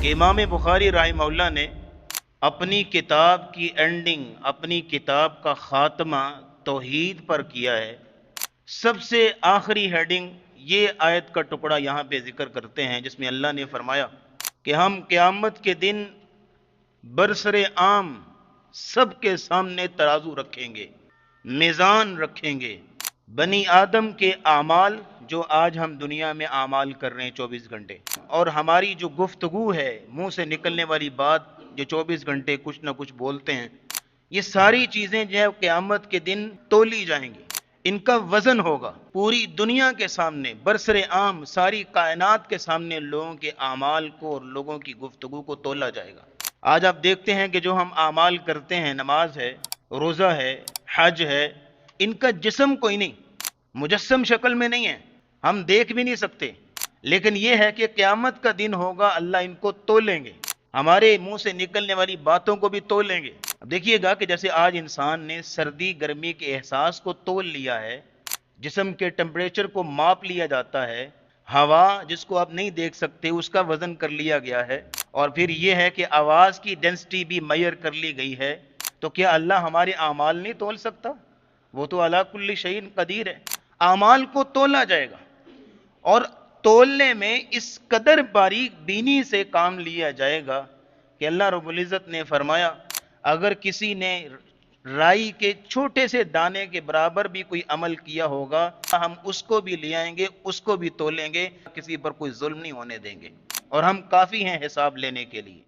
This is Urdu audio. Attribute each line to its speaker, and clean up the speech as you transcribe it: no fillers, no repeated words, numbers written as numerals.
Speaker 1: کہ امام بخاری رحمہ نے اپنی کتاب کی اینڈنگ، اپنی کتاب کا خاتمہ توحید پر کیا ہے۔ سب سے آخری ہیڈنگ یہ آیت کا ٹکڑا یہاں پہ ذکر کرتے ہیں جس میں اللہ نے فرمایا کہ ہم قیامت کے دن برسر عام سب کے سامنے ترازو رکھیں گے، میزان رکھیں گے، بنی آدم کے اعمال جو آج ہم دنیا میں اعمال کر رہے ہیں 24 گھنٹے، اور ہماری جو گفتگو ہے، منہ سے نکلنے والی بات جو 24 گھنٹے کچھ نہ کچھ بولتے ہیں، یہ ساری چیزیں جو ہے قیامت کے دن تولی جائیں گی، ان کا وزن ہوگا پوری دنیا کے سامنے، برسر عام ساری کائنات کے سامنے لوگوں کے اعمال کو اور لوگوں کی گفتگو کو تولا جائے گا۔ آج آپ دیکھتے ہیں کہ جو ہم اعمال کرتے ہیں، نماز ہے، روزہ ہے، حج ہے، ان کا جسم کوئی نہیں، مجسم شکل میں نہیں ہے، ہم دیکھ بھی نہیں سکتے، لیکن یہ ہے کہ قیامت کا دن ہوگا، اللہ ان کو تولیں گے، ہمارے منہ سے نکلنے والی باتوں کو بھی تولیں گے۔ اب دیکھیے گا کہ جیسے آج انسان نے سردی گرمی کے احساس کو تول لیا ہے، جسم کے ٹمپریچر کو ماپ لیا جاتا ہے، ہوا جس کو آپ نہیں دیکھ سکتے اس کا وزن کر لیا گیا ہے، اور پھر یہ ہے کہ آواز کی ڈینسٹی بھی میئر کر لی گئی ہے، تو کیا اللہ ہمارے اعمال نہیں تول سکتا؟ وہ تو علی کل شیء قدیر ہے۔ اعمال کو تولا جائے گا، اور تولنے میں اس قدر باریک بینی سے کام لیا جائے گا کہ اللہ رب العزت نے فرمایا اگر کسی نے رائی کے چھوٹے سے دانے کے برابر بھی کوئی عمل کیا ہوگا، ہم اس کو بھی لے آئیں گے، اس کو بھی تولیں گے، کسی پر کوئی ظلم نہیں ہونے دیں گے، اور ہم کافی ہیں حساب لینے کے لیے۔